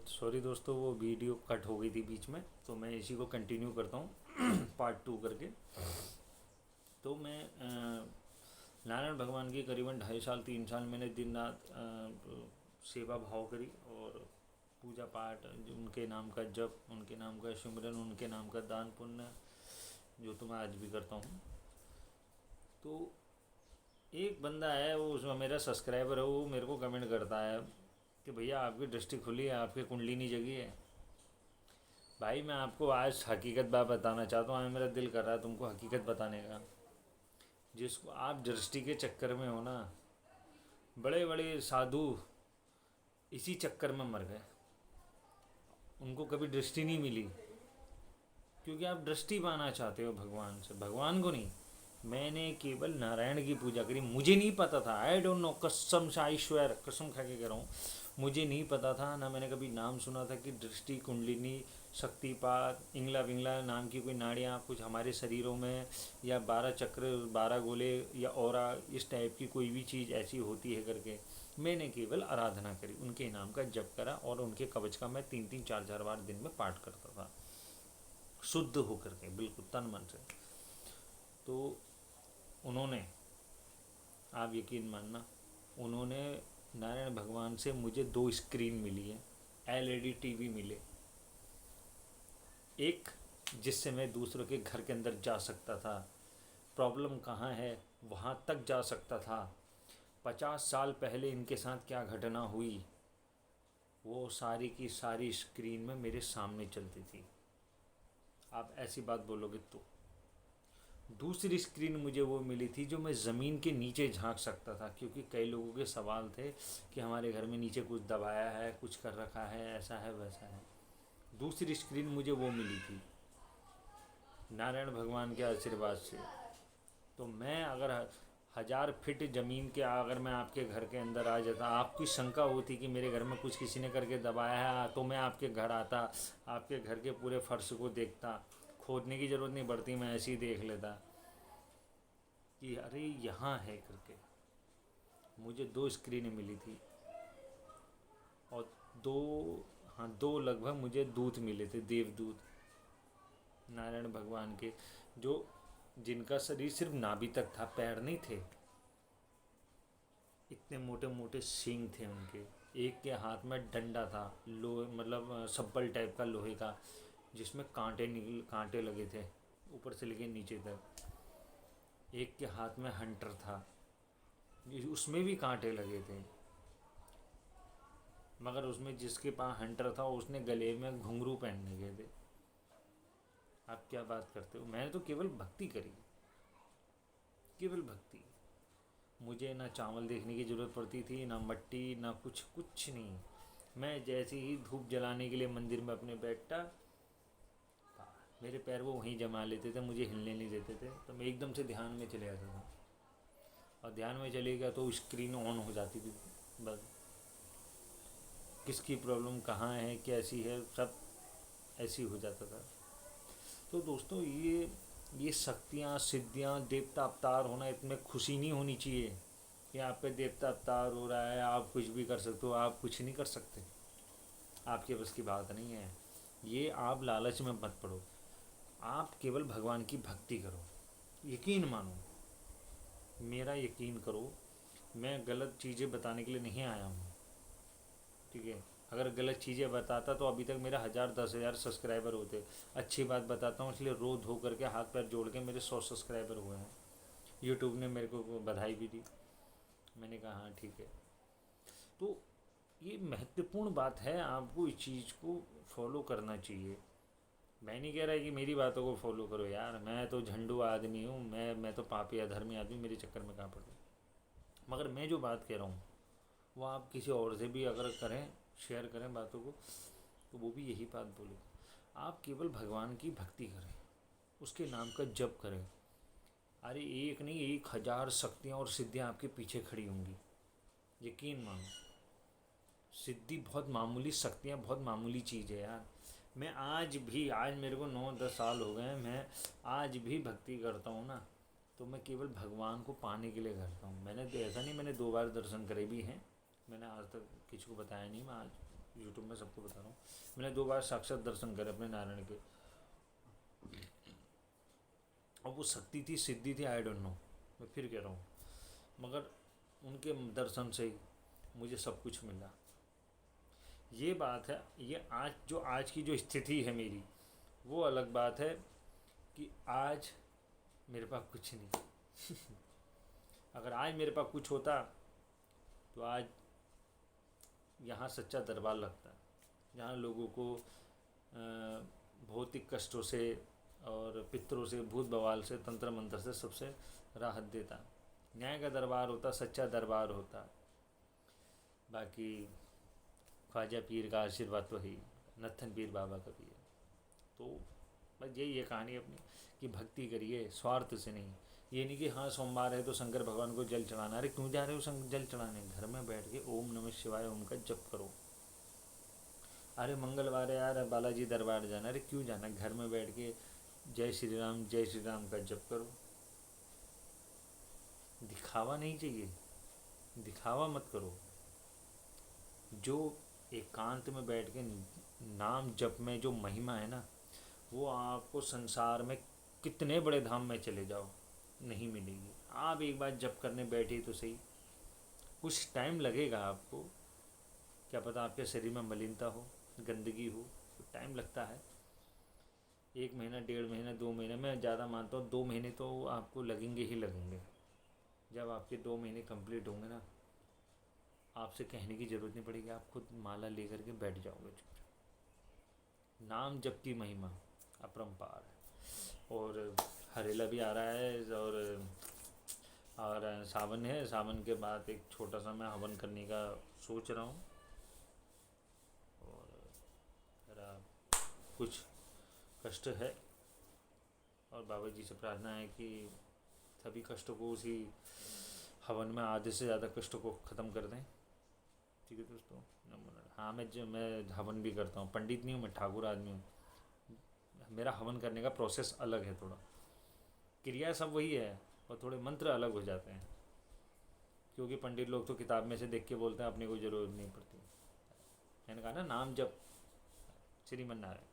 Sorry दोस्तों, वो video cut हो गई थी बीच में, तो मैं इसी को कंटिन्यू करता हूँ पार्ट 2 करके। तो मैं नारायण भगवान की करीबन 2.5 साल 3 साल मैंने दिन रात सेवा भाव करी और पूजा पाठ, उनके नाम का जप, उनके नाम का सिमरन, उनके नाम का दान पुण्य, जो तो मैं आज भी करता हूँ। तो एक बंदा है, वो उसमें मेरा सब्सक्राइबर है, वो मेरे को कमेंट करता है कि भैया आपकी दृष्टि खुली है, आपकी कुंडली नहीं जगी है। भाई मैं आपको आज हकीकत बात बताना चाहता हूँ, आज मेरा दिल कर रहा है तुमको हकीकत बताने का। जिसको आप दृष्टि के चक्कर में हो ना, बड़े बड़े साधु इसी चक्कर में मर गए, उनको कभी दृष्टि नहीं मिली, क्योंकि आप दृष्टि पाना चाहते हो भगवान से, भगवान को नहीं। मैंने केवल नारायण की पूजा करी, मुझे नहीं पता था, आई डोंट नो, कसम से आई स्वेयर, कसम खा के कह रहा हूँ, मुझे नहीं पता था ना, मैंने कभी नाम सुना था कि दृष्टि, कुंडलिनी, शक्तिपात, इंगला विंगला नाम की कोई नाड़ियाँ कुछ हमारे शरीरों में, या 12 चक्र, 12 गोले, या औरा, इस टाइप की कोई भी चीज़ ऐसी होती है करके। मैंने केवल आराधना करी, उनके नाम का जप करा, और उनके कवच का मैं 3-3 4-4 बार दिन में पाठ करता था, शुद्ध होकर के बिल्कुल तन मन से। तो उन्होंने, आप यकीन मानना, उन्होंने नारायण भगवान से मुझे 2 स्क्रीन मिली है, एलईडी टीवी मिले, एक जिससे मैं दूसरों के घर के अंदर जा सकता था, प्रॉब्लम कहाँ है वहाँ तक जा सकता था, 50 साल पहले इनके साथ क्या घटना हुई वो सारी की सारी स्क्रीन में मेरे सामने चलती थी। आप ऐसी बात बोलोगे तो दूसरी स्क्रीन मुझे वो मिली थी जो मैं ज़मीन के नीचे झांक सकता था, क्योंकि कई लोगों के सवाल थे कि हमारे घर में नीचे कुछ दबाया है, कुछ कर रखा है, ऐसा है वैसा है। दूसरी स्क्रीन मुझे वो मिली थी नारायण भगवान के आशीर्वाद से। तो मैं अगर 1000 फीट ज़मीन के अगर मैं आपके घर के अंदर आ जाता, आपकी शंका होती कि मेरे घर में कुछ किसी ने करके दबाया है, तो मैं आपके घर आता, आपके घर के पूरे फर्श को देखता, खोदने की ज़रूरत नहीं पड़ती, मैं ऐसे ही देख लेता कि अरे यहाँ है करके। मुझे 2 स्क्रीनें मिली थी, और 2, हाँ 2 लगभग मुझे दूत मिले थे, देवदूत नारायण भगवान के, जो जिनका शरीर सिर्फ नाभि तक था, पैर नहीं थे, इतने मोटे मोटे सींग थे उनके। एक के हाथ में डंडा था, लोहे मतलब सब्बल टाइप का लोहे का, जिसमें कांटे लगे थे ऊपर से लेके नीचे तक। एक के हाथ में हंटर था, उसमें भी कांटे लगे थे, मगर उसमें जिसके पास हंटर था उसने गले में घुंघरू पहनने गए थे। आप क्या बात करते हो, मैंने तो केवल भक्ति करी, केवल भक्ति। मुझे ना चावल देखने की ज़रूरत पड़ती थी, ना मट्टी, ना कुछ, कुछ नहीं। मैं जैसे ही धूप जलाने के लिए मंदिर में अपने बैठता, मेरे पैर वो वहीं जमा लेते थे, मुझे हिलने नहीं देते थे, तो मैं एकदम से ध्यान में चले जाता था, और ध्यान में चले गया तो स्क्रीन ऑन हो जाती थी, बस किसकी प्रॉब्लम कहाँ है, कैसी है, सब ऐसी हो जाता था। तो दोस्तों ये शक्तियाँ, सिद्धियाँ, देवता अवतार होना, इसमें खुशी नहीं होनी चाहिए कि आप पे देवता अवतार हो रहा है, आप कुछ भी कर सकते हो। आप कुछ नहीं कर सकते, आपके बस की बात नहीं है। ये आप लालच में मत पड़ो, आप केवल भगवान की भक्ति करो, यकीन मानो, मेरा यकीन करो। मैं गलत चीज़ें बताने के लिए नहीं आया हूँ, ठीक है। अगर गलत चीज़ें बताता तो अभी तक मेरा 1000-10,000 सब्सक्राइबर होते। अच्छी बात बताता हूँ, इसलिए रो धो करके हाथ पैर जोड़ के मेरे 100 सब्सक्राइबर हुए हैं। यूट्यूब ने मेरे को बधाई भी दी, मैंने कहा हाँ ठीक है। तो ये महत्वपूर्ण बात है, आपको इस चीज़ को फॉलो करना चाहिए। मैं नहीं कह रहा कि मेरी बातों को फॉलो करो यार, मैं तो झंडू आदमी हूँ, मैं तो पापी अधर्मी आदमी, मेरे चक्कर में कहाँ पड़ो। मगर मैं जो बात कह रहा हूँ वो आप किसी और से भी अगर करें, शेयर करें बातों को, तो वो भी यही बात बोले। आप केवल भगवान की भक्ति करें, उसके नाम का जप करें। अरे एक नहीं, 1000 शक्तियाँ और सिद्धियाँ आपके पीछे खड़ी होंगी, यकीन मानो। सिद्धि बहुत मामूली, शक्तियाँ बहुत मामूली चीज़ है यार। मैं आज भी, आज मेरे को 9-10 साल हो गए, मैं आज भी भक्ति करता हूँ ना, तो मैं केवल भगवान को पाने के लिए करता हूँ। मैंने ऐसा नहीं, मैंने 2 बार दर्शन करे भी हैं, मैंने आज तक किसी को बताया नहीं। मैं आज यूट्यूब में सबको बता रहा हूँ, मैंने 2 बार साक्षात दर्शन करे अपने नारायण के। और वो शक्ति थी, सिद्धि थी, आई डोंट नो, मैं फिर कह रहा हूँ, मगर उनके दर्शन से ही मुझे सब कुछ मिला। ये बात है। ये आज की जो स्थिति है मेरी, वो अलग बात है कि आज मेरे पास कुछ नहीं। अगर आज मेरे पास कुछ होता तो आज यहाँ सच्चा दरबार लगता, जहाँ लोगों को भौतिक कष्टों से और पितरों से, भूत बवाल से, तंत्र मंत्र से सबसे राहत देता। न्याय का दरबार होता, सच्चा दरबार होता। बाकी ख्वाजा पीर का आशीर्वाद तो ही, नत्थन पीर बाबा का भी है। तो बस यही है कहानी अपनी, कि भक्ति करिए स्वार्थ से नहीं। ये नहीं कि हाँ सोमवार है तो शंकर भगवान को जल चढ़ाना। अरे क्यों जा रहे हो जल चढ़ाने? घर में बैठ के ओम नमः शिवाय ओम का जप करो। अरे मंगलवार है यार बालाजी दरबार जाना। अरे क्यों जाना? घर में बैठ के जय श्री राम का जप करो। दिखावा नहीं चाहिए, दिखावा मत करो। जो एकांत में बैठ के नाम जप में जो महिमा है ना, वो आपको संसार में कितने बड़े धाम में चले जाओ नहीं मिलेगी। आप एक बार जप करने बैठे तो सही, कुछ टाइम लगेगा आपको, क्या पता आपके शरीर में मलिनता हो, गंदगी हो, तो टाइम लगता है। 1 महीना, 1.5 महीना, 2 महीने, मैं ज़्यादा मानता हूँ 2 महीने तो आपको लगेंगे ही लगेंगे। जब आपके 2 महीने कंप्लीट होंगे ना, आपसे कहने की ज़रूरत नहीं पड़ेगी, आप खुद माला लेकर के बैठ जाओगे चुपचाप। नाम जप की महिमा अपरंपार है। और हरेला भी आ रहा है, और सावन है। सावन के बाद एक छोटा सा मैं हवन करने का सोच रहा हूँ। और मेरा कुछ कष्ट है, और बाबा जी से प्रार्थना है कि सभी कष्टों को उसी हवन में आधे से ज़्यादा कष्टों को ख़त्म कर दें। ठीक है दोस्तों, हाँ मैं हवन भी करता हूँ। पंडित नहीं हूँ मैं, ठाकुर आदमी हूँ। मेरा हवन करने का प्रोसेस अलग है थोड़ा, क्रिया सब वही है और थोड़े मंत्र अलग हो जाते हैं, क्योंकि पंडित लोग तो किताब में से देख के बोलते हैं, अपने को ज़रूरत नहीं पड़ती। मैंने कहा ना नाम जप, श्रीमन नारायण।